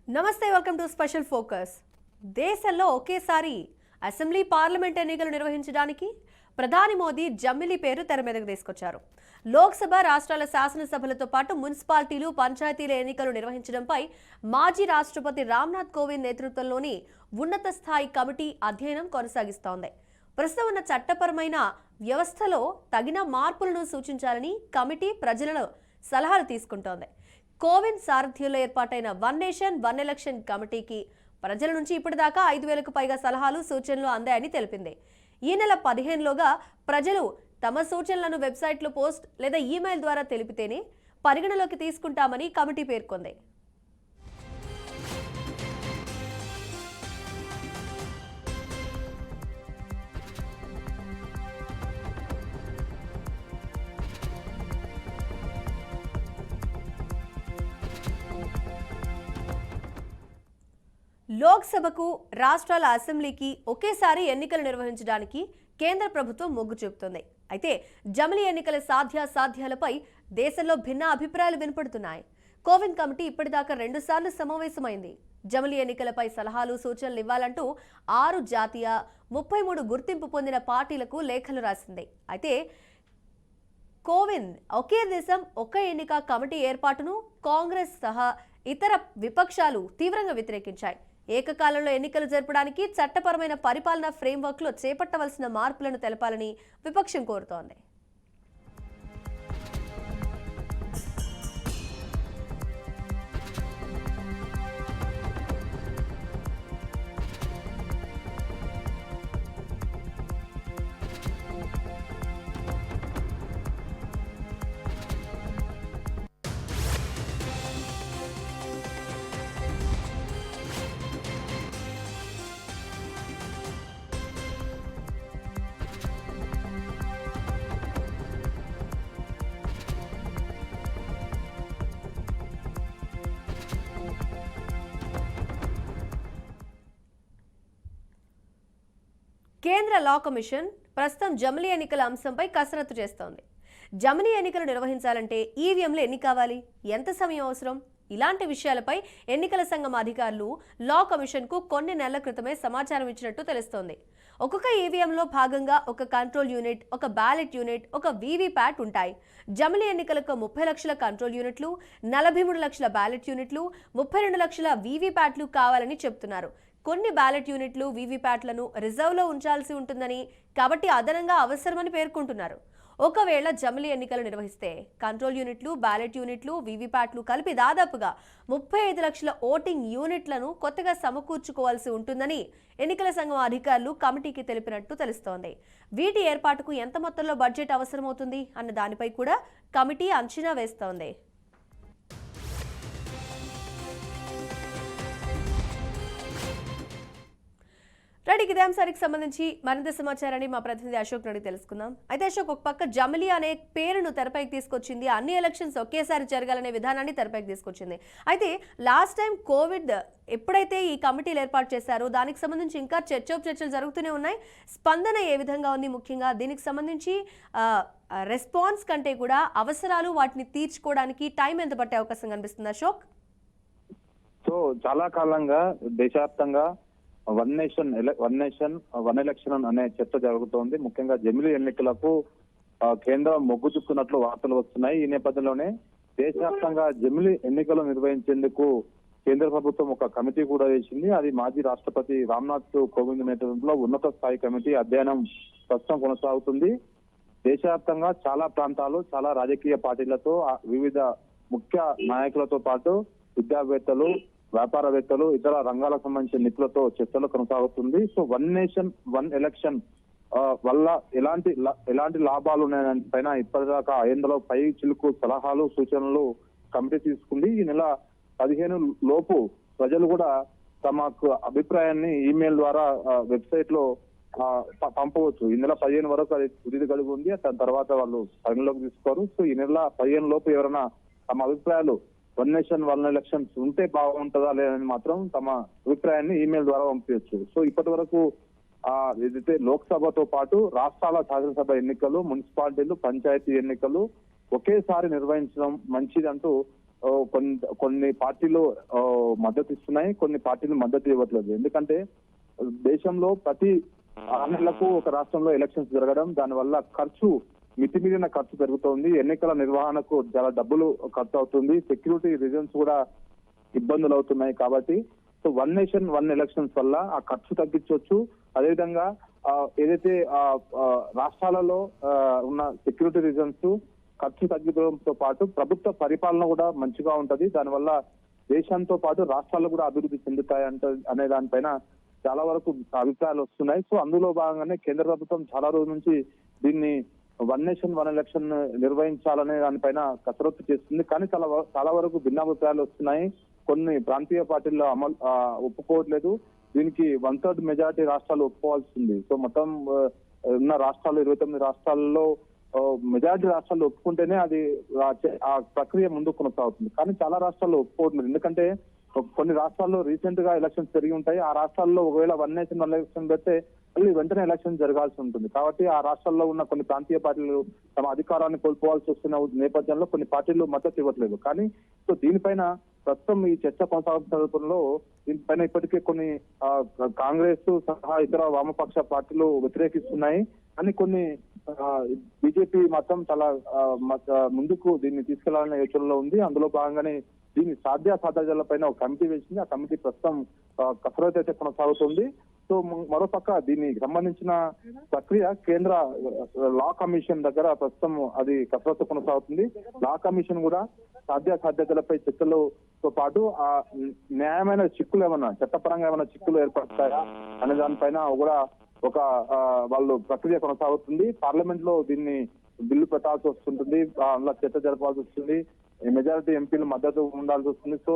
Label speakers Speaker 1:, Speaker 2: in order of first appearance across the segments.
Speaker 1: నమస్తే, welcome to special focus. దేశంలో ఒకేసారి అసెంబ్లీ పార్లమెంట్ ఎన్నికలు నిర్వహించడానికి ప్రధాని మోదీ జమిలీ పేరు తెర మీదకు తీసుకొచ్చారు. లోక్సభ, రాష్ట్రాల శాసనసభలతో పాటు మున్సిపాలిటీలు, పంచాయతీల ఎన్నికలు నిర్వహించడంపై మాజీ రాష్ట్రపతి రామ్నాథ్ కోవింద్ నేతృత్వంలోని ఉన్నత స్థాయి కమిటీ అధ్యయనం కొనసాగిస్తోంది. ప్రస్తుతం ఉన్న చట్టపరమైన వ్యవస్థలో తగిన మార్పులను సూచించాలని కమిటీ ప్రజలను సలహాలు తీసుకుంటోంది. కోవింద్ సారథ్యంలో ఏర్పాటైన వన్ నేషన్ వన్ ఎలక్షన్ కమిటీకి ప్రజల నుంచి ఇప్పటిదాకా 5,000కు పైగా సలహాలు, సూచనలు అందాయని తెలిపింది. ఈ నెల 15లోగా ప్రజలు తమ సూచనలను వెబ్సైట్లో పోస్ట్ లేదా ఈమెయిల్ ద్వారా తెలిపితేనే పరిగణలోకి తీసుకుంటామని కమిటీ పేర్కొంది. లోక్సభకు, రాష్ట్రాల అసెంబ్లీకి ఒకేసారి ఎన్నికలు నిర్వహించడానికి కేంద్ర ప్రభుత్వం మొగ్గు చూపుతోంది. అయితే జమిలీ ఎన్నికల సాధ్యాసాధ్యాలపై దేశంలో భిన్న అభిప్రాయాలు వినపడుతున్నాయి. కోవింద్ కమిటీ ఇప్పటిదాకా 2 సార్లు సమావేశమైంది. జమిలీ ఎన్నికలపై సలహాలు, సూచనలు ఇవ్వాలంటూ 6 జాతీయ, 33 గుర్తింపు పొందిన పార్టీలకు లేఖలు రాసింది. అయితే కోవింద్ ఒకే దేశం ఒక్క ఎన్నిక కమిటీ ఏర్పాటును కాంగ్రెస్ సహా ఇతర విపక్షాలు తీవ్రంగా వ్యతిరేకించాయి. ఏకకాలంలో ఎన్నికలు జరపడానికి చట్టపరమైన పరిపాలనా ఫ్రేమ్వర్క్లో చేపట్టవలసిన మార్పులను తెలపాలని విపక్షం కోరుతోంది. కేంద్ర లా కమిషన్ ప్రస్తుతం జమిలీ ఎన్నికల అంశంపై కసరత్తు చేస్తోంది. జమిలీ ఎన్నికలు నిర్వహించాలంటే ఈవీఎంలు ఎన్ని కావాలి, ఎంత సమయం అవసరం, ఇలాంటి విషయాలపై ఎన్నికల సంఘం అధికారులు లా కమిషన్కు కొన్ని నెలల క్రితమే సమాచారం ఇచ్చినట్టు తెలుస్తోంది. ఒక్కొక్క ఈవీఎంలో భాగంగా ఒక కంట్రోల్ యూనిట్, ఒక బ్యాలెట్ యూనిట్, ఒక వీవీప్యాట్ ఉంటాయి. జమిలీ ఎన్నికలకు 30 లక్షల కంట్రోల్ యూనిట్లు, 43 లక్షల బ్యాలెట్ యూనిట్లు, 32 లక్షల వీవీప్యాట్లు కావాలని చెబుతున్నారు. కొన్ని బ్యాలెట్ యూనిట్లు, వీవీప్యాట్లను రిజర్వ్లో ఉంచాల్సి ఉంటుందని, కాబట్టి అదనంగా అవసరమని పేర్కొంటున్నారు. ఒకవేళ జమిలీ ఎన్నికలు నిర్వహిస్తే కంట్రోల్ యూనిట్లు, బ్యాలెట్ యూనిట్లు, వీవీప్యాట్లు కలిపి దాదాపుగా 35 లక్షల ఓటింగ్ యూనిట్లను కొత్తగా సమకూర్చుకోవాల్సి ఉంటుందని ఎన్నికల సంఘం అధికారులు కమిటీకి తెలిపినట్టు తెలుస్తోంది. వీటి ఏర్పాటుకు ఎంత మొత్తంలో బడ్జెట్ అవసరమవుతుంది అన్న దానిపై కూడా కమిటీ అంచనా వేస్తోంది. ఇదే అంశానికి సంబంధించి మరింత సమాచారాన్ని మా ప్రతినిధి అశోక్ నుండి తెలుసుకుందాం. అయితే అశోక్, ఒక పక్క జమిలీ అనే పేరును తెరపైకి తీసుకొచ్చింది, అన్ని ఎలక్షన్స్ ఒకేసారి జరగాలనే విధానాన్ని తెరపైకి తీసుకొచ్చింది. అయితే లాస్ట్ టైం కోవిడ్ ఎప్పుడైతే ఈ కమిటీలు ఏర్పాటు చేశారో దానికి సంబంధించి ఇంకా చర్చలు జరుగుతూనే ఉన్నాయి. స్పందన ఏ విధంగా ఉంది, ముఖ్యంగా దీనికి సంబంధించి రెస్పాన్స్ కంటే కూడా అవసరాలు, వాటిని తీర్చుకోవడానికి టైం ఎంత పట్టే అవకాశం కనిపిస్తుంది అశోక్?
Speaker 2: సో చాలా కాలంగా దేశవ్యాప్తంగా వన్ నేషన్ వన్ ఎలక్షన్ అనే చర్చ జరుగుతోంది. ముఖ్యంగా జమిలీ ఎన్నికలకు కేంద్రం మొగ్గు చూపుతున్నట్లు వార్తలు వస్తున్నాయి. ఈ నేపథ్యంలోనే దేశవ్యాప్తంగా జమిలీ ఎన్నికలు నిర్వహించేందుకు కేంద్ర ప్రభుత్వం ఒక కమిటీ కూడా వేసింది. అది మాజీ రాష్ట్రపతి రామ్నాథ్ కోవింద్ నేతృత్వంలో ఉన్నత స్థాయి కమిటీ అధ్యయనం ప్రస్తుతం కొనసాగుతుంది. దేశవ్యాప్తంగా చాలా ప్రాంతాలు, చాలా రాజకీయ పార్టీలతో, వివిధ ముఖ్య నాయకులతో పాటు విద్యావేత్తలు, వ్యాపారవేత్తలు, ఇతర రంగాలకు సంబంధించిన నిపుణులతో చర్చలు కొనసాగుతుంది. So one nation one election వల్ల ఎలాంటి లాభాలు ఉన్నాయని పైన ఇప్పటిదాకా 500 పై చిలుకు సలహాలు, సూచనలు కమిటీ తీసుకుంది. ఈ నెల 15 లోపు ప్రజలు కూడా తమకు అభిప్రాయాన్ని ఈమెయిల్ ద్వారా వెబ్సైట్ లో పంపవచ్చు. ఈ నెల 15 వరకు అది తుది గడువు ఉంది. దాని తర్వాత వాళ్ళు పరిగణలోకి తీసుకోరు. సో ఈ నెల 15 లోపు ఎవరైనా తమ అభిప్రాయాలు వన్ నేషన్ వన్ ఎలక్షన్స్ ఉంటే బాగుంటుందా లేదని మాత్రం తమ అభిప్రాయాన్ని ఈమెయిల్ ద్వారా పంపించవచ్చు. సో ఇప్పటి వరకు ఏదైతే లోక్సభతో పాటు రాష్ట్రాల శాసనసభ ఎన్నికలు, మున్సిపాలిటీలు, పంచాయతీ ఎన్నికలు ఒకేసారి నిర్వహించడం మంచిదంటూ కొన్ని పార్టీలు మద్దతు ఇస్తున్నాయి, కొన్ని పార్టీలు మద్దతు ఇవ్వట్లేదు. ఎందుకంటే దేశంలో ప్రతి 6 నెలలకు ఒక రాష్ట్రంలో ఎలక్షన్స్ జరగడం, దానివల్ల మితిమీరిన ఖర్చు పెరుగుతోంది. ఎన్నికల నిర్వహణకు చాలా డబ్బులు ఖర్చు అవుతుంది, సెక్యూరిటీ రీజన్స్ కూడా ఇబ్బందులు అవుతున్నాయి. కాబట్టి so one nation one elections వల్ల ఆ ఖర్చు తగ్గించవచ్చు. అదేవిధంగా ఏదైతే రాష్ట్రాలలో ఉన్న సెక్యూరిటీ రీజన్స్ ఖర్చు తగ్గడంతో పాటు ప్రభుత్వ పరిపాలన కూడా మంచిగా ఉంటది. దానివల్ల దేశంతో పాటు రాష్ట్రాలు కూడా అభివృద్ధి చెందుతాయి అనే దానిపైన చాలా వరకు అభిప్రాయాలు వస్తున్నాయి. సో అందులో భాగంగానే కేంద్ర ప్రభుత్వం చాలా రోజుల నుంచి దీన్ని వన్ నేషన్ వన్ ఎలక్షన్ నిర్వహించాలనే దానిపైన కసరత్తు చేస్తుంది. కానీ చాలా వరకు భిన్నాభిప్రాయాలు వస్తున్నాయి. కొన్ని ప్రాంతీయ పార్టీల్లో ఒప్పుకోవట్లేదు. దీనికి 1/3 మెజారిటీ రాష్ట్రాలు ఒప్పుకోవాల్సింది. సో మొత్తం ఉన్న రాష్ట్రాలు 29 రాష్ట్రాల్లో మెజారిటీ రాష్ట్రాలు ఒప్పుకుంటేనే అది ఆ ప్రక్రియ ముందుకు కొనసాగుతుంది. కానీ చాలా రాష్ట్రాల్లో ఒప్పుకోవట్లేదు. ఎందుకంటే కొన్ని రాష్ట్రాల్లో రీసెంట్ గా ఎలక్షన్స్ జరిగి ఉంటాయి. ఆ రాష్ట్రాల్లో ఒకవేళ వన్ నేషన్ వన్ ఎలక్షన్ పెడితే మళ్ళీ వెంటనే ఎలక్షన్ జరగాల్సి ఉంటుంది. కాబట్టి ఆ రాష్ట్రాల్లో ఉన్న కొన్ని ప్రాంతీయ పార్టీలు తమ అధికారాన్ని కోల్పోవాల్సి వస్తున్న నేపథ్యంలో కొన్ని పార్టీలు మద్దతు ఇవ్వట్లేదు. కానీ సో దీనిపైన ప్రస్తుతం ఈ చర్చ కొనసాగుతున్న దీనిపైన ఇప్పటికే కొన్ని కాంగ్రెస్ సహా ఇతర వామపక్ష పార్టీలు వ్యతిరేకిస్తున్నాయి. కానీ కొన్ని బీజేపీ మాత్రం చాలా ముందుకు దీన్ని తీసుకెళ్లాలనే యోచనలో ఉంది. అందులో భాగంగానే దీని సాధ్యాసాధ్యాలపైన ఒక కమిటీ వేసింది. ఆ కమిటీ ప్రస్తుతం కసరత్తు అయితే కొనసాగుతుంది. సో మరోపక్క దీనికి సంబంధించిన ప్రక్రియ కేంద్ర లా కమిషన్ దగ్గర ప్రస్తుతం అది కసరత్తు కొనసాగుతుంది. లా కమిషన్ కూడా సాధ్యాసాధ్యతలపై చర్చలతో పాటు ఆ న్యాయమైన చిక్కులు ఏమన్నా చట్టపరంగా ఏమైనా చిక్కులు ఏర్పడతాయా అనే దానిపైన కూడా ఒక వాళ్ళు ప్రక్రియ కొనసాగుతుంది. పార్లమెంట్ లో దీన్ని బిల్లు పెట్టాల్సి వస్తుంటుంది, అందులో చర్చ జరపాల్సి వస్తుంది, మెజారిటీ ఎంపీలు మద్దతు ఉండాల్సి వస్తుంది. సో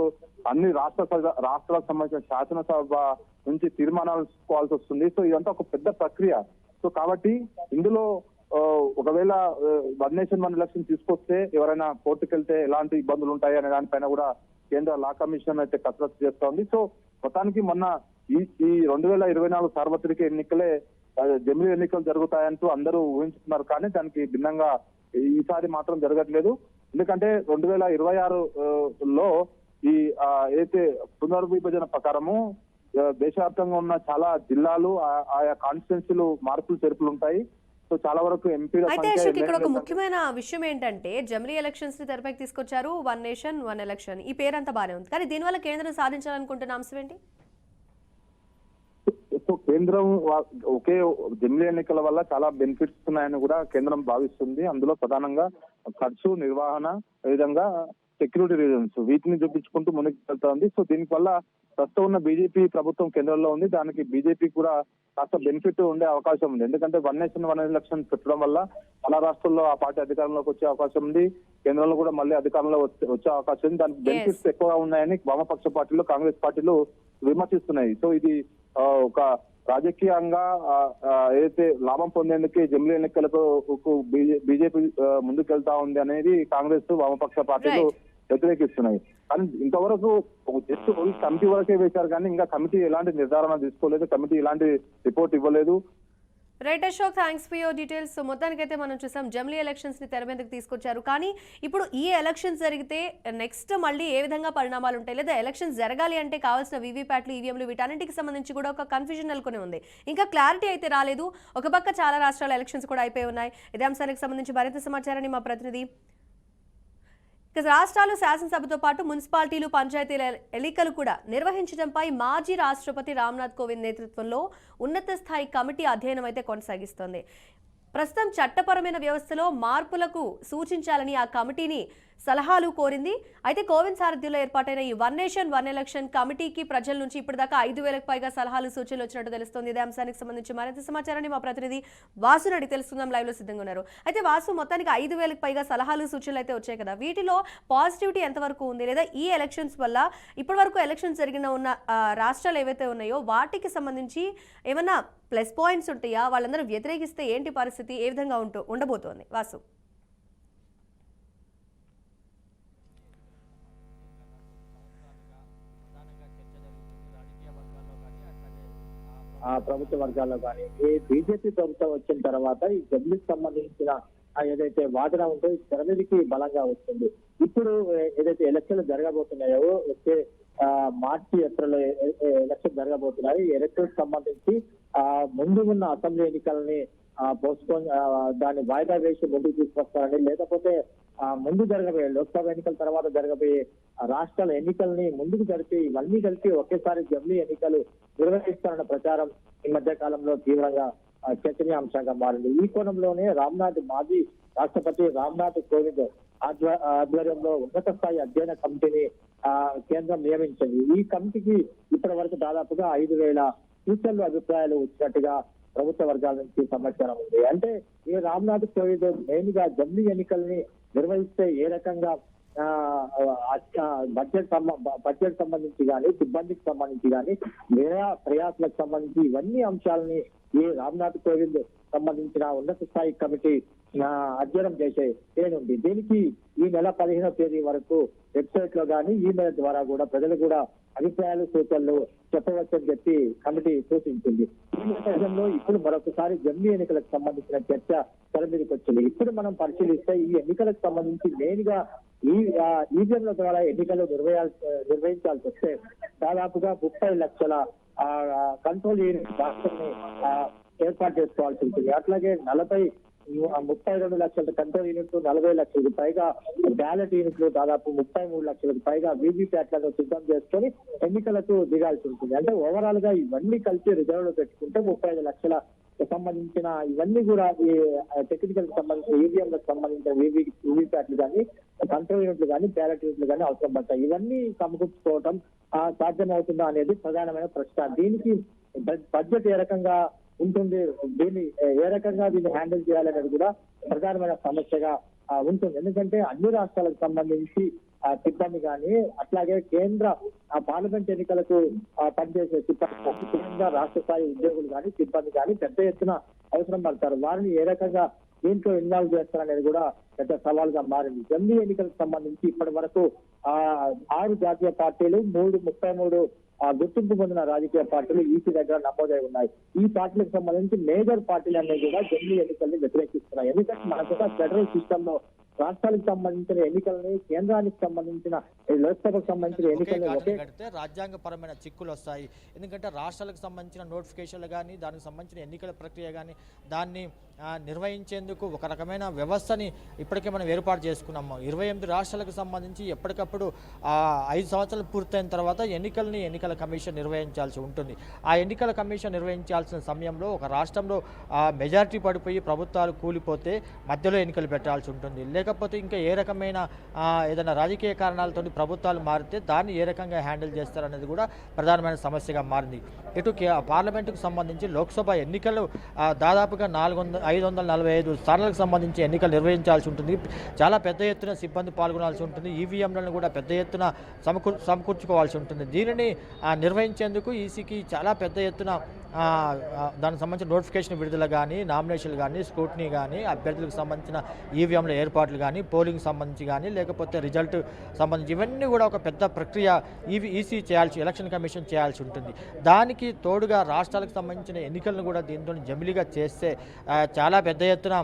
Speaker 2: అన్ని రాష్ట్రాలకు సంబంధించిన శాసనసభ నుంచి తీర్మానాలు తీసుకోవాల్సి వస్తుంది. సో ఇదంతా ఒక పెద్ద ప్రక్రియ. సో కాబట్టి ఇందులో ఒకవేళ వన్ నేషన్ వన్ ఎలక్షన్ తీసుకొస్తే ఎవరైనా కోర్టుకు వెళ్తే ఎలాంటి ఇబ్బందులు ఉంటాయి అనే దానిపైన కూడా కేంద్ర లా కమిషన్ అయితే కసరత్తు చేస్తోంది. సో మొత్తానికి మొన్న ఈ 2024 సార్వత్రిక ఎన్నికలే జమిలీ ఎన్నికలు జరుగుతాయంటూ అందరూ ఊహించుతున్నారు. కానీ దానికి భిన్నంగా ఈసారి మాత్రం జరగట్లేదు. ఎందుకంటే 2026లో ఈ ఏదైతే పునర్విభజన ప్రకారము దేశవ్యాప్తంగా ఉన్న చాలా జిల్లాలు ఆయా కాన్స్టిట్యున్సీలు మార్పులు చేర్పులు ఉంటాయి. సో చాలా వరకు ఎంపీల
Speaker 1: అయితే అశోక్ ఇక్కడ ఒక ముఖ్యమైన విషయం ఏంటంటే జమిలీ ఎలక్షన్స్ ని తెరపైకి తీసుకొచ్చారు. వన్ నేషన్ వన్ ఎలక్షన్ ఈ పేరంతా బానే ఉంది. కానీ దీనివల్ల కేంద్రం సాధించాలనుకుంటున్న అంశం ఏంటి?
Speaker 2: సో కేంద్రం ఒకే జమిలీ ఎన్నికల వల్ల చాలా బెనిఫిట్స్ ఉన్నాయని కూడా కేంద్రం భావిస్తుంది. అందులో ప్రధానంగా ఖర్చు నిర్వహణ, విధంగా సెక్యూరిటీ రీజన్స్ వీటిని చూపించుకుంటూ ముందుకు వెళ్తోంది. సో దీనివల్ల ప్రస్తుతం ఉన్న బీజేపీ ప్రభుత్వం కేంద్రంలో ఉంది. దానికి బీజేపీ కూడా కాస్త బెనిఫిట్ ఉండే అవకాశం ఉంది. ఎందుకంటే వన్ నేషన్ వన్ ఎలక్షన్ పెట్టడం వల్ల చాలా రాష్ట్రాల్లో ఆ పార్టీ అధికారంలోకి వచ్చే అవకాశం ఉంది. కేంద్రంలో కూడా మళ్ళీ అధికారంలో వచ్చే అవకాశం ఉంది. దానికి బెనిఫిట్స్ ఎక్కువగా ఉన్నాయని వామపక్ష పార్టీలు, కాంగ్రెస్ పార్టీలు విమర్శిస్తున్నాయి. సో ఇది ఒక రాజకీయంగా ఏదైతే లాభం పొందేందుకే జమిలీ ఎన్నికలకు బీజేపీ ముందుకెళ్తా ఉంది అనేది కాంగ్రెస్ వామపక్ష పార్టీలు వ్యతిరేకిస్తున్నాయి. కానీ ఇంతవరకు జస్ట్ కమిటీ వరకే వేశారు, కానీ ఇంకా కమిటీ ఎలాంటి నిర్ధారణ తీసుకోలేదు, కమిటీ ఎలాంటి రిపోర్ట్ ఇవ్వలేదు.
Speaker 1: Right Ashok, thanks for your details. So మొత్తానికైతే మనం చూసాం జమిలీ ఎలక్షన్స్ ని తెర మీదకి తీసుకొచ్చారు. కానీ ఇప్పుడు ఈ ఎలక్షన్స్ జరిగితే నెక్స్ట్ మళ్ళీ ఏ విధంగా పరిణామాలు ఉంటాయి, లేదా ఎలక్షన్స్ జరగాలి అంటే కావాల్సిన వీవీప్యాట్లు, ఈవీఎంలు వీటన్నిటికి సంబంధించి కూడా ఒక కన్ఫ్యూజన్ నెలకొని ఉంది. ఇంకా క్లారిటీ అయితే రాలేదు. ఒక పక్క చాలా రాష్ట్రాల ఎలక్షన్స్ కూడా అయిపోయి ఉన్నాయి. ఇదే అంశానికి సంబంధించి మరింత సమాచారాన్ని మా ప్రతినిధి రాష్ట్రాలు శాసనసభతో పాటు మున్సిపాలిటీలు, పంచాయతీల ఎన్నికలు కూడా నిర్వహించడంపై మాజీ రాష్ట్రపతి రామ్నాథ్ కోవింద్ నేతృత్వంలో ఉన్నత స్థాయి కమిటీ అధ్యయనం అయితే కొనసాగిస్తోంది. ప్రస్తుతం చట్టపరమైన వ్యవస్థలో మార్పులకు సూచించాలని ఆ కమిటీని సలహాలు కోరింది. అయితే కోవింద్ సారథ్యంలో ఏర్పాటైన ఈ వన్ నేషన్ వన్ ఎలక్షన్ కమిటీకి ప్రజల నుంచి ఇప్పటిదాకా 5,000కు పైగా సలహాలు, సూచనలు వచ్చినట్టు తెలుస్తోంది. ఇదే అంశానికి సంబంధించి మరింత సమాచారాన్ని మా ప్రతినిధి వాసు అడిగి తెలుసుకుందాం. లైవ్ లో సిద్ధంగా ఉన్నారు. అయితే వాసు, మొత్తానికి 5,000కు పైగా సలహాలు, సూచనలు అయితే వచ్చాయి కదా, వీటిలో పాజిటివిటీ ఎంతవరకు ఉంది, లేదా ఈ ఎలక్షన్స్ వల్ల ఇప్పటి వరకు ఎలక్షన్స్ జరిగిన ఉన్న రాష్ట్రాలు ఏవైతే ఉన్నాయో వాటికి సంబంధించి ఏమన్నా ప్లస్ పాయింట్స్ ఉంటాయా? వాళ్ళందరూ వ్యతిరేకిస్తే ఏంటి పరిస్థితి, ఏ విధంగా ఉండబోతోంది వాసు?
Speaker 3: ప్రభుత్వ వర్గాల్లో కానీ ఈ బీజేపీ ప్రభుత్వం వచ్చిన తర్వాత ఈ జమిలీకి సంబంధించిన ఏదైతే వాదన ఉందో ఇది తెర మీదకి బలంగా వస్తుంది. ఇప్పుడు ఏదైతే ఎలక్షన్లు జరగబోతున్నాయో వచ్చే మార్చి ఏప్రిల్ ఎలక్షన్ జరగబోతున్నాయి. ఈ ఎలక్షన్ సంబంధించి ముందు ఉన్న అసెంబ్లీ ఎన్నికలని పోస్ట్పోన్ దాన్ని వాయిదా వేసి ముందుకు తీసుకొస్తారని, లేకపోతే ముందు జరగబోయే లోక్సభ ఎన్నికల తర్వాత జరగబోయే రాష్ట్రాల ఎన్నికల్ని ముందుకు జరిపి ఇవన్నీ కలిపి ఒకేసారి జమిలీ ఎన్నికలు నిర్వహిస్తారన్న ప్రచారం ఈ మధ్య కాలంలో తీవ్రంగా చర్చనీయాంశంగా మారింది. ఈ కోణంలోనే మాజీ రాష్ట్రపతి రామ్నాథ్ కోవింద్ ఆధ్వర్యంలో ఉన్నత స్థాయి అధ్యయన కమిటీని కేంద్రం నియమించింది. ఈ కమిటీకి ఇప్పటి వరకు దాదాపుగా 5,000 సూచనలు అభిప్రాయాలు వచ్చినట్టుగా ప్రభుత్వ వర్గాల నుంచి సమాచారం ఉంది. అంటే ఈ రామ్నాథ్ కోవింద్ మెయిన్ గా జమిలీ ఎన్నికల్ని నిర్వహిస్తే ఏ రకంగా బడ్జెట్ సంబంధించి కానీ, సిబ్బందికి సంబంధించి కానీ, వ్యయ ప్రయాసాలకు సంబంధించి ఇవన్నీ అంశాలని ఈ రామ్నాథ్ కోవింద్ సంబంధించిన ఉన్నత స్థాయి కమిటీ అధ్యయనం చేసే తేనుంది. దీనికి ఈ నెల 15వ తేదీ వరకు వెబ్సైట్ లో కానీ ఈమెయిల్ ద్వారా కూడా ప్రజలు కూడా అభిప్రాయాలు సూచనలు చెప్పవచ్చని చెప్పి కమిటీ సూచించింది. ఈ నేపథ్యంలో ఇప్పుడు మరొకసారి జమిలీ ఎన్నికలకు సంబంధించిన చర్చ తెర మీదకి వచ్చింది. ఇప్పుడు మనం పరిశీలిస్తే ఈ ఎన్నికలకు సంబంధించి మెయిన్ గా ఈవీఎంల ద్వారా ఎన్నికలు నిర్వహించాల్సి వస్తే దాదాపుగా 30 లక్షల కంట్రోల్ యూనిట్ రాష్ట్రాన్ని ఏర్పాటు చేసుకోవాల్సి ఉంటుంది. అట్లాగే 32 లక్షల కంట్రోల్ యూనిట్లు, 40 లక్షలకు పైగా బ్యాలెట్ యూనిట్లు, దాదాపు 33 లక్షలకు పైగా వీవీప్యాట్లను సిద్ధం చేసుకొని ఎన్నికలకు దిగాల్సి ఉంటుంది. అంటే ఓవరాల్ గా ఇవన్నీ కలిసి రిజర్వ్ లో పెట్టుకుంటే 35 లక్షల సంబంధించిన ఇవన్నీ కూడా ఈ టెక్నికల్ సంబంధించిన ఈవీఎంలకు సంబంధించిన వీవీప్యాట్లు కానీ, కంట్రోల్ యూనిట్లు కానీ, బ్యాలెట్ యూనిట్లు కానీ అవసరం పడతాయి. ఇవన్నీ సమకూర్చుకోవడం సాధ్యమవుతుందా అనేది ప్రధానమైన ప్రశ్న. దీనికి బడ్జెట్ ఏ రకంగా ఉంటుంది, దీన్ని ఏ రకంగా దీన్ని హ్యాండిల్ చేయాలనేది కూడా ప్రధానమైన సమస్యగా ఉంటుంది. ఎందుకంటే అన్ని రాష్ట్రాలకు సంబంధించి సిబ్బంది కానీ, అట్లాగే కేంద్ర పార్లమెంట్ ఎన్నికలకు పనిచేసే సిబ్బంది, కేంద్ర రాష్ట్ర స్థాయి ఉద్యోగులు కానీ, సిబ్బంది కానీ పెద్ద ఎత్తున అవసరం పడతారు. వారిని ఏ రకంగా దీంట్లో ఇన్వాల్వ్ చేస్తారనేది కూడా పెద్ద సవాల్గా మారింది. జమిలీ ఎన్నికలకు సంబంధించి ఇప్పటి వరకు 6 జాతీయ పార్టీలు, 33 గుర్తింపు పొందిన రాజకీయ పార్టీలు ఈసీ దగ్గర నమోదై ఉన్నాయి. ఈ పార్టీలకు సంబంధించి మేజర్ పార్టీలు అనేవి కూడా జమిలీ ఎన్నికల్ని వ్యతిరేకిస్తున్నాయి. ఎందుకంటే మనకు ఫెడరల్ సిస్టమ్ లో రాష్ట్రాలకు సంబంధించిన ఎన్నికలని, కేంద్రానికి సంబంధించిన లోక్సభకు సంబంధించిన ఎన్నికలు
Speaker 4: రాజ్యాంగపరమైన చిక్కులు వస్తాయి. ఎందుకంటే రాష్ట్రాలకు సంబంధించిన నోటిఫికేషన్లు కానీ, దానికి సంబంధించిన ఎన్నికల ప్రక్రియ కానీ, దాన్ని నిర్వహించేందుకు ఒక రకమైన వ్యవస్థని ఇప్పటికే మనం ఏర్పాటు చేసుకున్నాము. 28 రాష్ట్రాలకు సంబంధించి ఎప్పటికప్పుడు 5 సంవత్సరాలు పూర్తయిన తర్వాత ఎన్నికల కమిషన్ నిర్వహించాల్సి ఉంటుంది. ఆ ఎన్నికల కమిషన్ నిర్వహించాల్సిన సమయంలో ఒక రాష్ట్రంలో మెజారిటీ పడిపోయి ప్రభుత్వాలు కూలిపోతే మధ్యలో ఎన్నికలు పెట్టాల్సి ఉంటుంది. లేకపోతే ఇంకా ఏ రకమైన ఏదైనా రాజకీయ కారణాలతో ప్రభుత్వాలు మారితే దాన్ని ఏ రకంగా హ్యాండిల్ చేస్తారనేది కూడా ప్రధానమైన సమస్యగా మారింది. ఇటు పార్లమెంటుకు సంబంధించి లోక్సభ ఎన్నికలు దాదాపుగా 545 స్థానాలకు సంబంధించి ఎన్నికలు నిర్వహించాల్సి ఉంటుంది. చాలా పెద్ద ఎత్తున సిబ్బంది పాల్గొనాల్సి ఉంటుంది. ఈవీఎంలను కూడా పెద్ద ఎత్తున సమకూర్చుకోవాల్సి ఉంటుంది. దీనిని నిర్వహించేందుకు ఈసీకి చాలా పెద్ద ఎత్తున దానికి సంబంధించిన నోటిఫికేషన్ విడుదల కానీ, నామినేషన్లు కానీ, స్క్రూటినీ కానీ, అభ్యర్థులకు సంబంధించిన ఈవీఎంల ఏర్పాట్లు కానీ, పోలింగ్ సంబంధించి కానీ, లేకపోతే రిజల్ట్ సంబంధించి ఇవన్నీ కూడా ఒక పెద్ద ప్రక్రియ ఈసీ ఎలక్షన్ కమిషన్ చేయాల్సి ఉంటుంది. దానికి తోడుగా రాష్ట్రాలకు సంబంధించిన ఎన్నికలను కూడా దీంతో జమిలీగా చేస్తే చాలా పెద్ద ఎత్తున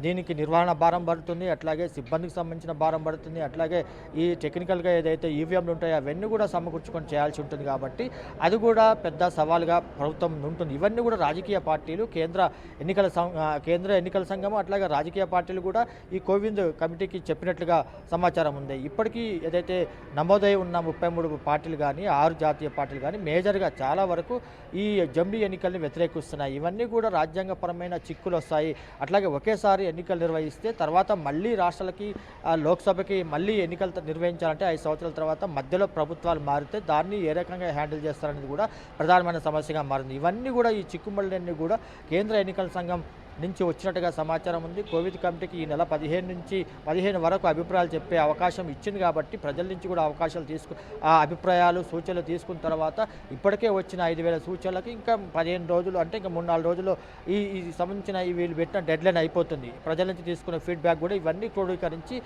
Speaker 4: దీనికి నిర్వహణ భారం పడుతుంది, అట్లాగే సిబ్బందికి సంబంధించిన భారం పడుతుంది, అట్లాగే ఈ టెక్నికల్గా ఏదైతే ఈవీఎంలు ఉంటాయో అవన్నీ కూడా సమకూర్చుకొని చేయాల్సి ఉంటుంది. కాబట్టి అది కూడా పెద్ద సవాల్గా ప్రభుత్వం ఉంటుంది. ఇవన్నీ కూడా రాజకీయ పార్టీలు, కేంద్ర ఎన్నికల సంఘం, అట్లాగే రాజకీయ పార్టీలు కూడా ఈ కోవింద్ కమిటీకి చెప్పినట్లుగా సమాచారం ఉంది. ఇప్పటికీ ఏదైతే నమోదై ఉన్న 33 పార్టీలు కానీ, 6 జాతీయ పార్టీలు కానీ మేజర్గా చాలా వరకు ఈ జమిలీ ఎన్నికల్ని వ్యతిరేకిస్తున్నాయి. ఇవన్నీ కూడా రాజ్యాంగపరమైన చిక్కులు వస్తాయి. అట్లాగే ఒకేసారి ఎన్నికలు నిర్వహిస్తే తర్వాత మళ్ళీ రాష్ట్రాలకి, లోక్సభకి మళ్ళీ ఎన్నికలు నిర్వహించాలంటే 5 సంవత్సరాల తర్వాత మధ్యలో ప్రభుత్వాలు మారితే దాన్ని ఏ రకంగా హ్యాండిల్ చేస్తారనేది కూడా ప్రధానమైన సమస్యగా మారింది. ఇవన్నీ కూడా ఈ చిక్కుముళ్ళన్నీ కూడా కేంద్ర ఎన్నికల సంఘం నుంచి వచ్చినట్టుగా సమాచారం ఉంది. కోవిడ్ కమిటీకి ఈ నెల 15 వరకు అభిప్రాయాలు చెప్పే అవకాశం ఇచ్చింది. కాబట్టి ప్రజల నుంచి కూడా అవకాశాలు అభిప్రాయాలు, సూచనలు తీసుకున్న తర్వాత ఇప్పటికే వచ్చిన 5,000 సూచనలకు ఇంకా 15 రోజులు, అంటే ఇంకా 3-4 రోజుల్లో ఈ సంబంధించిన వీళ్ళు పెట్టిన డెడ్లైన్ అయిపోతుంది. ప్రజల నుంచి తీసుకున్న ఫీడ్బ్యాక్ కూడా ఇవన్నీ క్రోడీకరించి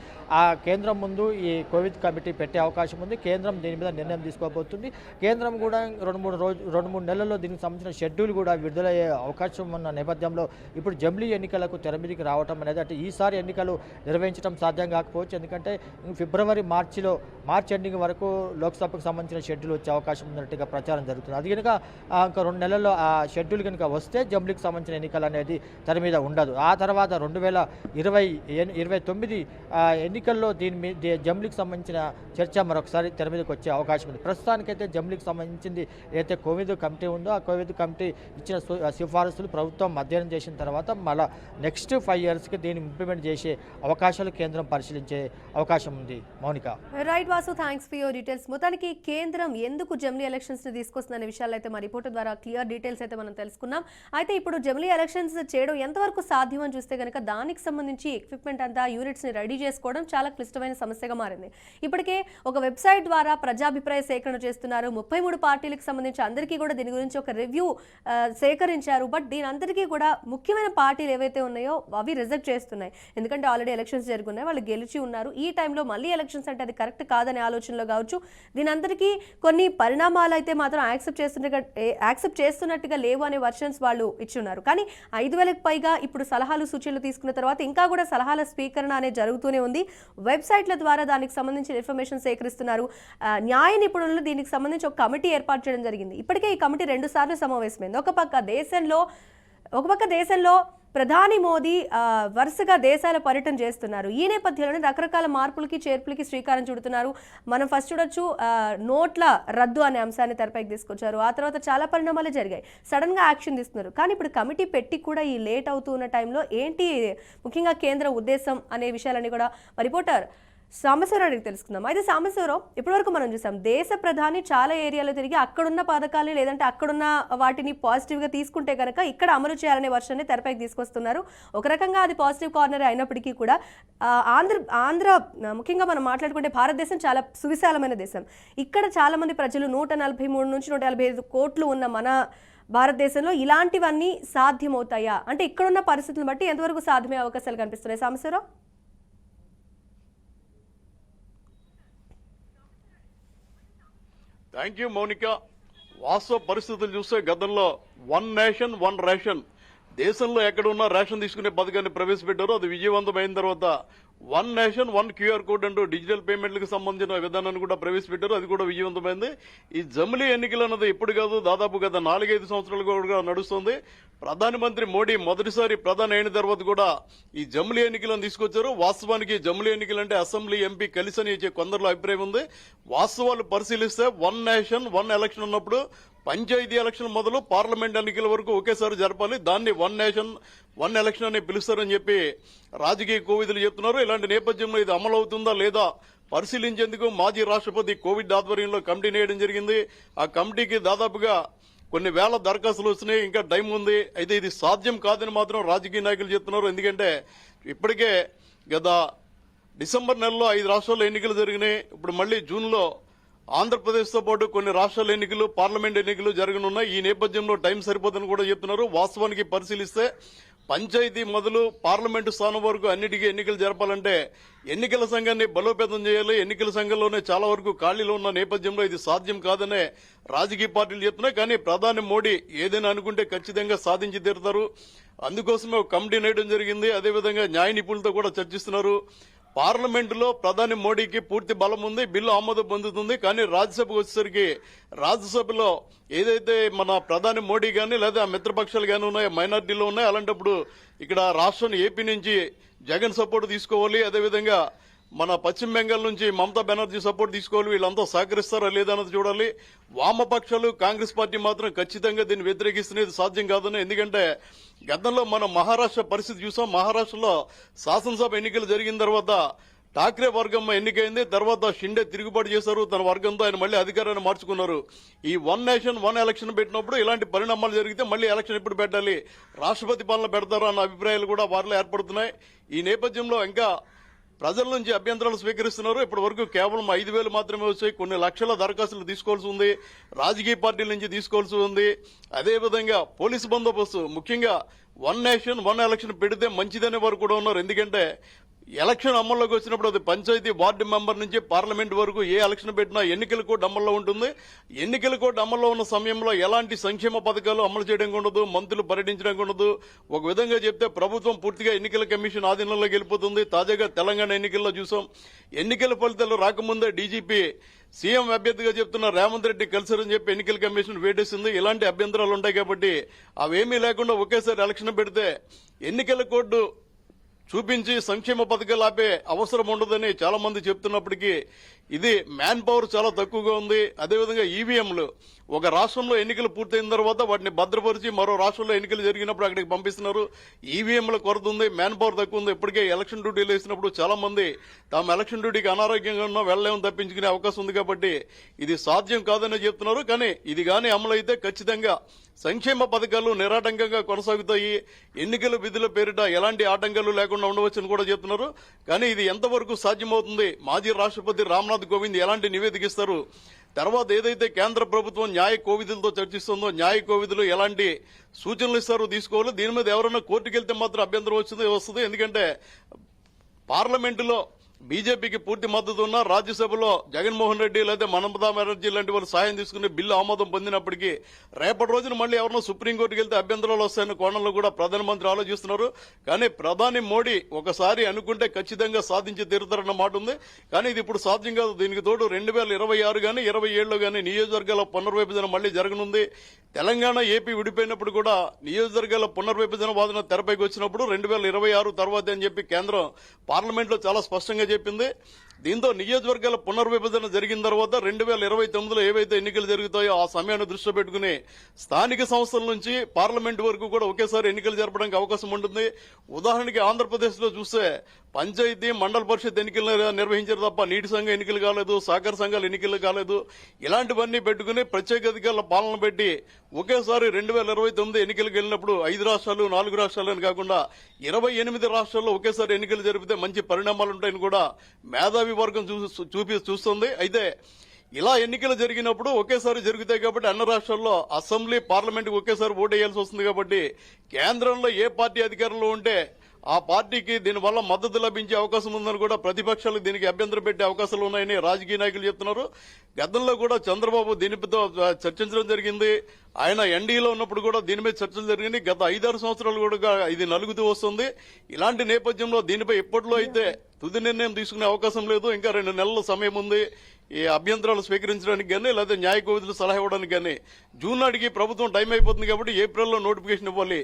Speaker 4: కేంద్రం ముందు ఈ కోవిడ్ కమిటీ పెట్టే అవకాశం ఉంది. కేంద్రం దీని మీద నిర్ణయం తీసుకోబోతుంది. కేంద్రం కూడా 2-3 నెలల్లో దీనికి సంబంధించిన షెడ్యూల్ కూడా విడుదలయ్యే అవకాశం ఉన్న నేపథ్యంలో ఇప్పుడు జమిలీ ఎన్నికలకు తెరమీదికి రావటం అనేది అంటే ఈసారి ఎన్నికలు నిర్వహించడం సాధ్యం కాకపోవచ్చు. ఎందుకంటే ఫిబ్రవరి మార్చి ఎండింగ్ వరకు లోక్సభకు సంబంధించిన షెడ్యూల్ వచ్చే అవకాశం ఉన్నట్టుగా ప్రచారం జరుగుతుంది. అది కనుక ఇంకా 2 నెలల్లో ఆ షెడ్యూల్ కనుక వస్తే జమిలీకి సంబంధించిన ఎన్నికలు అనేది తెర మీద ఉండదు. ఆ తర్వాత 2029 ఎన్నికల్లో దీని మీద జమిలీకి సంబంధించిన చర్చ మరొకసారి తెర మీదకి వచ్చే అవకాశం ఉంది. ప్రస్తుతానికైతే జమిలీకి సంబంధించింది ఏదైతే కోవిడ్ కమిటీ ఉందో ఆ కోవిడ్ కమిటీ ఇచ్చిన సిఫారసులు ప్రభుత్వం అధ్యయనం చేసిన తర్వాత మళ్ళీ నెక్స్ట్ 5 yearsకి దీన్ని ఇంప్లిమెంట్ చేసే అవకాశాలు కేంద్రం పరిశీలించే అవకాశం ఉంది. Mounika.
Speaker 1: Right Vasu, thanks for your details. మొత్తానికి కేంద్రం ఎందుకు జమిలీ ఎలక్షన్స్ ని తీసుకొస్తుందనే విషయాలు అయితే మా రిపోర్ట్ ద్వారా క్లియర్ డీటెయిల్స్ అయితే మనం తెలుసుకున్నాం. అయితే ఇప్పుడు జమిలీ ఎలక్షన్స్ చేయడం ఎంతవరకు సాధ్యం అని చూస్తే కనుక దానికి సంబంధించి ఎక్విప్మెంట్ అంతా యూనిట్స్ ని రెడీ చేసుకోవడం చాలా క్లిష్టమైన సమస్యగా మారింది. ఇప్పటికే ఒక వెబ్సైట్ ద్వారా ప్రజాభిప్రాయ సేకరణ చేస్తున్నారు. 33 పార్టీలకు సంబంధించి అందరికీ కూడా దీని గురించి ఒక రివ్యూ సేకరించారు. బట్ దీని అందరికీ కూడా ముఖ్యమైన పార్టీలు ఏవైతే ఉన్నాయో అవి రిజెక్ట్ చేస్తున్నాయి. ఎందుకంటే ఆల్రెడీ ఎలక్షన్స్ జరుగుతున్నాయి, వాళ్ళు గెలిచి ఉన్నారు. ఈ టైంలో మళ్ళీ ఎలక్షన్స్ అంటే అది కరెక్ట్ కాదనే ఆలోచనలో కావచ్చు. దీని అందరికీ కొన్ని పరిణామాలు అయితే మాత్రం యాక్సెప్ట్ చేస్తున్నట్టుగా లేవు అనే వర్షన్స్ వాళ్ళు ఇచ్చున్నారు. కానీ 5,000కు పైగా ఇప్పుడు సలహాలు సూచనలు తీసుకున్న తర్వాత ఇంకా కూడా సలహాల స్వీకరణ అనేది జరుగుతూనే ఉంది. వెబ్సైట్ల ద్వారా దానికి సంబంధించిన ఇన్ఫర్మేషన్ సేకరిస్తున్నారు. న్యాయ నిపుణులు దీనికి సంబంధించి ఒక కమిటీ ఏర్పాటు చేయడం జరిగింది. ఇప్పటికే ఈ కమిటీ 2 సార్లు సమావేశమైంది. ఒక పక్క దేశంలో ప్రధాని మోదీ వరుసగా దేశాల పర్యటన చేస్తున్నారు. ఈ నేపథ్యంలోనే రకరకాల మార్పులకి చేర్పులకి శ్రీకారం చుడుతున్నారు. మనం ఫస్ట్ చూడొచ్చు, నోట్ల రద్దు అనే అంశాన్ని తెరపైకి తీసుకొచ్చారు. ఆ తర్వాత చాలా పరిణామాలు జరిగాయి. సడన్గా యాక్షన్ తీసుకున్నారు. కానీ ఇప్పుడు కమిటీ పెట్టి కూడా ఈ లేట్ అవుతున్న టైంలో ఏంటి ముఖ్యంగా కేంద్ర ఉద్దేశం అనే విషయాలన్నీ కూడా రిపోర్టర్ సాంబశివరావు తెలుసుకుందాం. అయితే సాంబశివరావు, ఇప్పటివరకు మనం చూసాం దేశ ప్రధాని చాలా ఏరియాలో తిరిగి అక్కడున్న పథకాలని లేదంటే అక్కడున్న వాటిని పాజిటివ్గా తీసుకుంటే కనుక ఇక్కడ అమలు చేయాలనే వర్షాన్ని తెరపైకి తీసుకొస్తున్నారు. ఒక రకంగా అది పాజిటివ్ కార్నర్ అయినప్పటికీ కూడా ఆంధ్ర ముఖ్యంగా మనం మాట్లాడుకుంటే భారతదేశం చాలా సువిశాలమైన దేశం. ఇక్కడ చాలా మంది ప్రజలు 143 నుంచి 145 కోట్లు ఉన్న మన భారతదేశంలో ఇలాంటివన్నీ సాధ్యమవుతాయా అంటే ఇక్కడున్న పరిస్థితులను బట్టి ఎంతవరకు సాధ్యమయ్యే అవకాశాలు కనిపిస్తున్నాయి సాంబశివరావు?
Speaker 5: Thank you Mounika. వాస్తవ పరిస్థితులు చూస్తే గతంలో 1 నేషన్ 1 రేషన్ దేశంలో ఎక్కడున్నా రేషన్ తీసుకునే పథకాన్ని ప్రవేశపెట్టారు. అది విజయవంతమైన తర్వాత 1 నేషన్ 1 QR కోడ్ అంటూ డిజిటల్ పేమెంట్లకు సంబంధించిన విధానాన్ని కూడా ప్రవేశపెట్టారు. అది కూడా విజయవంతమైంది. ఈ జమిలీ ఎన్నికలు అన్నది ఎప్పుడు కాదు, దాదాపు గత 4-5 సంవత్సరాలు కూడా నడుస్తుంది. ప్రధానమంత్రి మోడీ మొదటిసారి ప్రధాని అయిన తర్వాత కూడా ఈ జమిలీ ఎన్నికలను తీసుకొచ్చారు. వాస్తవానికి జమిలీ ఎన్నికలు అంటే అసెంబ్లీ ఎంపీ కలిసి అని కొందరిలో అభిప్రాయం ఉంది. వాస్తవాలు పరిశీలిస్తే 1 నేషన్ 1 ఎలక్షన్ ఉన్నప్పుడు పంచాయతీ ఎలక్షన్ మొదలు పార్లమెంట్ ఎన్నికల వరకు ఒకేసారి జరపాలి. దాన్ని 1 నేషన్ 1 ఎలక్షన్ అని పిలుస్తారని చెప్పి రాజకీయ కోవిదులు చెప్తున్నారు. ఇలాంటి నేపథ్యంలో ఇది అమలు అవుతుందా లేదా పరిశీలించేందుకు మాజీ రాష్ట్రపతి కోవిడ్ ఆధ్వర్యంలో కమిటీ వేయడం జరిగింది. ఆ కమిటీకి దాదాపుగా కొన్ని వేల దరఖాస్తులు వచ్చినాయి. ఇంకా టైం ఉంది. అయితే ఇది సాధ్యం కాదని మాత్రం రాజకీయ నాయకులు చెప్తున్నారు. ఎందుకంటే ఇప్పటికే గత డిసెంబర్ నెలలో 5 రాష్ట్రాల్లో ఎన్నికలు జరిగినాయి. ఇప్పుడు మళ్లీ జూన్లో ఆంధ్రప్రదేశ్తో పాటు కొన్ని రాష్ట్రాల ఎన్నికలు, పార్లమెంట్ ఎన్నికలు జరగనున్నాయి. ఈ నేపథ్యంలో టైం సరిపోదని కూడా చెప్తున్నారు. వాస్తవానికి పరిశీలిస్తే పంచాయతీ మొదలు పార్లమెంటు స్థానం వరకు అన్నిటికీ ఎన్నికలు జరపాలంటే ఎన్నికల సంఘాన్ని బలోపేతం చేయాలి. ఎన్నికల సంఘంలోనే చాలా వరకు ఖాళీలు ఉన్న నేపథ్యంలో ఇది సాధ్యం కాదనే రాజకీయ పార్టీలు చెప్తున్నాయి. కానీ ప్రధాని మోడీ ఏదైనా అనుకుంటే ఖచ్చితంగా సాధించి తీరుతారు. అందుకోసమే ఒక కమిటీ వేయడం జరిగింది. అదేవిధంగా న్యాయ నిపుణులతో కూడా చర్చిస్తున్నారు. పార్లమెంటులో ప్రధాని మోడీకి పూర్తి బలం ఉంది, బిల్లు ఆమోదం పొందుతుంది. కానీ రాజ్యసభకు వచ్చేసరికి రాజ్యసభలో ఏదైతే మన ప్రధాని మోడీ కానీ లేదా మిత్రపక్షాలు కానీ ఉన్నాయో మైనార్టీలో ఉన్నాయో అలాంటప్పుడు ఇక్కడ రాష్ట్రం ఏపీ నుంచి జగన్ సపోర్ట్ తీసుకోవాలి. అదేవిధంగా మన పశ్చిమ బెంగాల్ నుంచి మమతా బెనర్జీ సపోర్ట్ తీసుకోవాలి. వీళ్ళంతా సహకరిస్తారా లేదన్నది చూడాలి. వామపక్షాలు కాంగ్రెస్ పార్టీ మాత్రం ఖచ్చితంగా దీన్ని వ్యతిరేకిస్తున్నది సాధ్యం కాదని. ఎందుకంటే గతంలో మనం మహారాష్ట్ర పరిస్థితి చూసాం. మహారాష్ట్రలో శాసనసభ ఎన్నికలు జరిగిన తర్వాత ఠాక్రే వర్గం ఎన్నికైంది. తర్వాత షిండే తిరుగుబాటు చేశారు. తన వర్గంతో ఆయన మళ్లీ అధికారాన్ని మార్చుకున్నారు. ఈ 1 నేషన్ 1 ఎలక్షన్ పెట్టినప్పుడు ఇలాంటి పరిణామాలు జరిగితే మళ్లీ ఎలక్షన్ ఎప్పుడు పెట్టాలి, రాష్ట్రపతి పాలన పెడతారు అన్న అభిప్రాయాలు కూడా వారిలో ఏర్పడుతున్నాయి. ఈ నేపథ్యంలో ఇంకా ప్రజల నుంచి అభ్యంతరాలు స్వీకరిస్తున్నారు. ఇప్పటి వరకు కేవలం 5,000 మాత్రమే వచ్చాయి. కొన్ని లక్షల దరఖాస్తులు తీసుకోవాల్సి ఉంది. రాజకీయ పార్టీల నుంచి తీసుకోవాల్సి ఉంది. అదేవిధంగా పోలీసు బందోబస్తు ముఖ్యంగా 1 నేషన్ 1 ఎలక్షన్ పెడితే మంచిదనే వారు కూడా ఉన్నారు. ఎందుకంటే ఎలక్షన్ అమల్లోకి వచ్చినప్పుడు అది పంచాయతీ వార్డు మెంబర్ నుంచి పార్లమెంట్ వరకు ఏ ఎలక్షన్ పెట్టినా ఎన్నికల కోడ్ అమల్లో ఉంటుంది. ఎన్నికల కోడ్ అమల్లో ఉన్న సమయంలో ఎలాంటి సంక్షేమ పథకాలు అమలు చేయడానికి ఉండదు, మంత్రులు పర్యటించడానికి ఉండదు. ఒక విధంగా చెప్తే ప్రభుత్వం పూర్తిగా ఎన్నికల కమిషన్ ఆధీనంలోకి వెళ్ళిపోతుంది. తాజాగా తెలంగాణ ఎన్నికల్లో చూసాం. ఎన్నికల ఫలితాలు రాకముందే డీజీపీ సీఎం అభ్యర్థిగా చెప్తున్న రేవంత్ రెడ్డి కలిసారని చెప్పి ఎన్నికల కమిషన్ వేటేసింది. ఇలాంటి అభ్యంతరాలు ఉంటాయి కాబట్టి అవేమీ లేకుండా ఒకేసారి ఎలక్షన్ పెడితే ఎన్నికల కోడ్ చూపించి సంక్షేమ పథకాలు ఆపే అవసరం ఉండదని చాలా మంది చెప్తున్నప్పటికీ ఇది మ్యాన్ పవర్ చాలా తక్కువగా ఉంది. అదేవిధంగా ఈవీఎంలు ఒక రాష్ట్రంలో ఎన్నికలు పూర్తయిన తర్వాత వాటిని భద్రపరిచి మరో రాష్ట్రంలో ఎన్నికలు జరిగినప్పుడు అక్కడికి పంపిస్తున్నారు. ఈవీఎంల కొరత ఉంది, మ్యాన్ పవర్ తక్కువ ఉంది. ఇప్పటికే ఎలక్షన్ డ్యూటీలు వేసినప్పుడు చాలా మంది తాము ఎలక్షన్ డ్యూటీకి అనారోగ్యంగా ఉన్నా వెళ్లేమని తప్పించుకునే అవకాశం ఉంది కాబట్టి ఇది సాధ్యం కాదని చెప్తున్నారు. కానీ ఇది కానీ అమలైతే ఖచ్చితంగా సంక్షేమ పథకాలు నిరాటంకంగా కొనసాగుతాయి. ఎన్నికల విధుల పేరిట ఎలాంటి ఆటంకాలు లేకుండా ఉండవచ్చని కూడా చెప్తున్నారు. కానీ ఇది ఎంతవరకు సాధ్యమవుతుంది? మాజీ రాష్ట్రపతి రామ్నాథ్ కోవింద్ ఎలాంటి నివేదిక ఇస్తారు? తర్వాత ఏదైతే కేంద్ర ప్రభుత్వం న్యాయ కోవిధులతో చర్చిస్తుందో న్యాయ కోవిధులు ఎలాంటి సూచనలు ఇస్తారో తీసుకోవాలి. దీని మీద ఎవరైనా కోర్టుకు వెళ్తే మాత్రం అభ్యంతరం వస్తుంది. ఎందుకంటే పార్లమెంటులో బీజేపీకి పూర్తి మద్దతు ఉన్న రాజ్యసభలో జగన్మోహన్ రెడ్డి లేదా మమతా బెనర్జీ లాంటి వాళ్ళు సాయం తీసుకుని బిల్లు ఆమోదం పొందినప్పటికీ రేపటి రోజున మళ్ళీ ఎవరినో సుప్రీంకోర్టుకు వెళ్తే అభ్యంతరాలు వస్తాయన్న కోణంలో కూడా ప్రధానమంత్రి ఆలోచిస్తున్నారు. కానీ ప్రధాని మోడీ ఒకసారి అనుకుంటే ఖచ్చితంగా సాధించి తీరుతారన్న మాట ఉంది. కానీ ఇది ఇప్పుడు సాధ్యం కాదు. దీనికి తోడు 2026 కానీ 27లో కానీ నియోజకవర్గాల పునర్విభజన మళ్లీ జరగనుంది. తెలంగాణ ఏపీ విడిపోయినప్పుడు కూడా నియోజకవర్గాల పునర్విభజన వాదన తెరపైకి వచ్చినప్పుడు 2026 తర్వాత అని చెప్పి కేంద్రం పార్లమెంట్లో చాలా స్పష్టంగా చెప్పింది. దీంతో నియోజకవర్గాల పునర్విభజన జరిగిన తర్వాత 2029లో ఏవైతే ఎన్నికలు జరుగుతాయో ఆ సమయాన్ని దృష్టిలో పెట్టుకుని స్థానిక సంస్థల నుంచి పార్లమెంట్ వరకు కూడా ఒకేసారి ఎన్నికలు జరపడానికి అవకాశం ఉంటుంది. ఉదాహరణకి ఆంధ్రప్రదేశ్ లో చూస్తే పంచాయతీ మండల పరిషత్ ఎన్నికలు నిర్వహించారు తప్ప నీటి సంఘ ఎన్నికలు కాలేదు, సహకార సంఘాల ఎన్నికలు కాలేదు. ఇలాంటివన్నీ పెట్టుకుని ప్రత్యేక అధికారుల పాలన పెట్టి ఒకేసారి 2029 ఎన్నికలకు వెళ్ళినప్పుడు 5 రాష్ట్రాలు 4 రాష్ట్రాలు అని కాకుండా 28 రాష్ట్రాల్లో ఒకేసారి ఎన్నికలు జరిపితే మంచి పరిణామాలు ఉంటాయని కూడా మేధావి వర్గం చూస్తుంది. అయితే ఇలా ఎన్నికలు జరిగినప్పుడు ఒకేసారి జరుగుతాయి కాబట్టి అన్ని రాష్ట్రాల్లో అసెంబ్లీ పార్లమెంట్ ఒకేసారి ఓటు వేయాల్సి వస్తుంది. కాబట్టి కేంద్రంలో ఏ పార్టీ అధికారంలో ఉంటే ఆ పార్టీకి దీనివల్ల మద్దతు లభించే అవకాశం ఉందని కూడా ప్రతిపక్షాలకు దీనికి అభ్యంతరం పెట్టే అవకాశాలు ఉన్నాయని రాజకీయ నాయకులు చెప్తున్నారు. గతంలో కూడా చంద్రబాబు దీనితో చర్చించడం జరిగింది. ఆయన ఎన్డీఏలో ఉన్నప్పుడు కూడా దీని మీద చర్చలు జరిగింది. గత 5-6 సంవత్సరాలు కూడా ఇది నలుగుతూ వస్తుంది. ఇలాంటి నేపథ్యంలో దీనిపై ఎప్పట్లో అయితే తుది నిర్ణయం తీసుకునే అవకాశం లేదు. ఇంకా 2 నెలల సమయం ఉంది ఈ అభ్యంతరాలు స్వీకరించడానికి కానీ లేదా న్యాయ కోవిధులు సలహా ఇవ్వడానికి కానీ. జూన్ నాటికి ప్రభుత్వం టైం అయిపోతుంది కాబట్టి ఏప్రిల్లో నోటిఫికేషన్ ఇవ్వాలి.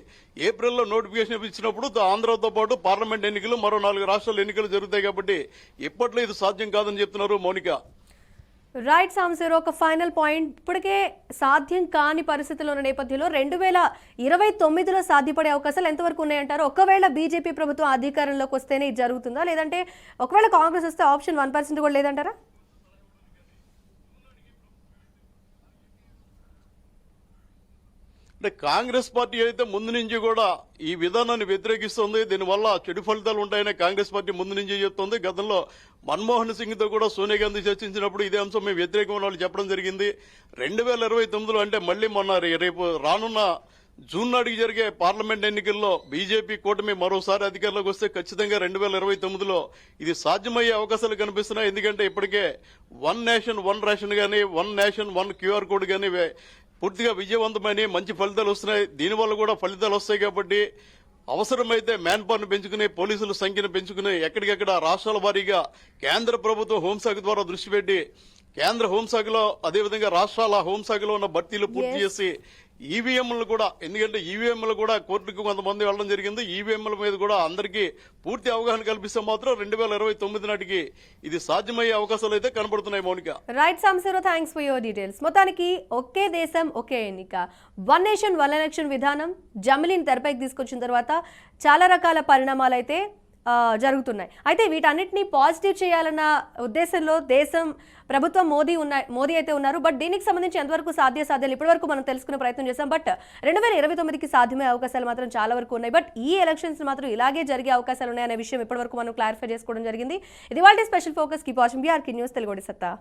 Speaker 5: ఏప్రిల్లో నోటిఫికేషన్ ఇచ్చినప్పుడు ఆంధ్రతో పాటు పార్లమెంట్ ఎన్నికలు మరో 4 రాష్ట్రాల ఎన్నికలు జరుగుతాయి కాబట్టి ఇప్పట్లో ఇది సాధ్యం కాదని చెప్తున్నారు మౌనిక.
Speaker 1: రైట్ సాంబశివరావు, ఒక ఫైనల్ పాయింట్. ఇప్పటికే సాధ్యం కాని పరిస్థితుల్లో ఉన్న నేపథ్యంలో 2029లో సాధ్యపడే అవకాశాలు ఎంతవరకు ఉన్నాయంటారు? ఒకవేళ బీజేపీ ప్రభుత్వం అధికారంలోకి వస్తేనే ఇది జరుగుతుందా, లేదంటే ఒకవేళ కాంగ్రెస్ వస్తే ఆప్షన్ 1% కూడా లేదంటారా?
Speaker 5: అంటే కాంగ్రెస్ పార్టీ అయితే ముందు నుంచి కూడా ఈ విధానాన్ని వ్యతిరేకిస్తోంది. దీనివల్ల చెడు ఫలితాలు ఉంటాయని కాంగ్రెస్ పార్టీ ముందు నుంచి చెప్తోంది. గతంలో మన్మోహన్ సింగ్ తో కూడా సోనియా గాంధీ చర్చించినప్పుడు ఇదే అంశం మేము వ్యతిరేకమైన వాళ్ళు చెప్పడం జరిగింది. 2029లో అంటే మళ్ళీ మొన్న రేపు రానున్న జూన్ నాటికి జరిగే పార్లమెంట్ ఎన్నికల్లో బీజేపీ కూటమి మరోసారి అధికారంలోకి వస్తే ఖచ్చితంగా 2029లో ఇది సాధ్యమయ్యే అవకాశాలు కనిపిస్తున్నాయి. ఎందుకంటే ఇప్పటికే 1 నేషన్ 1 రేషన్ గానీ 1 నేషన్ 1 QR కోడ్ గానీ పూర్తిగా విజయవంతమైన మంచి ఫలితాలు వస్తున్నాయి. దీనివల్ల కూడా ఫలితాలు వస్తాయి కాబట్టి అవసరమైతే మ్యాన్ పవర్ను పెంచుకుని పోలీసుల సంఖ్యను పెంచుకుని ఎక్కడికెక్కడ రాష్ట్రాల వారీగా కేంద్ర ప్రభుత్వం హోంశాఖ ద్వారా దృష్టి పెట్టి కేంద్ర హోంశాఖలో అదేవిధంగా రాష్ట్రాల హోంశాఖలో ఉన్న భర్తీలు పూర్తి చేసి ఈవీఎంలు కూడా, ఎందుకంటే ఈవీఎంలు కూడా కోర్టుకు కొంతమంది వెళ్ళడం జరిగింది. ఈవీఎంల మీద కూడా అందరికీ పూర్తి అవగాహన కల్పిస్తే మాత్రం 2029 నాటికి ఇది సాధ్యమయ్యే అవకాశాలు అయితే కనబడుతున్నాయి Mounika.
Speaker 1: Right Sambasivarao, thanks for your details. మొత్తానికి ఒకే దేశం ఒకే ఎన్నిక, 1 నేషన్ 1 ఎలక్షన్ విధానం జమిలీని తెరపైకి తీసుకొచ్చిన తర్వాత చాలా రకాల పరిణామాలు అయితే జరుగుతున్నాయి. అయితే వీటన్నిటిని పాజిటివ్ చేయాలన్న ఉద్దేశంలో ప్రభుత్వం మోదీ అయితే ఉన్నారు. బట్ దీనికి సంబంధించి ఎంతవరకు సాధ్యాలు ఇప్పటివరకు మనం తెలుసుకునే ప్రయత్నం చేశాం. బట్ 2029కి సాధ్యమయ్యే అవకాశాలు మాత్రం చాలా వరకు ఉన్నాయి. బట్ ఈ ఎలక్షన్స్ మాత్రం ఇలాగే జరిగే అవకాశాలు ఉన్నాయనే విషయం ఇప్పటివరకు మనం క్లారిఫై చేసుకోవడం జరిగింది. ఇది వాళ్ళ special focus. Keep watching BRK news Telugu సత్తా.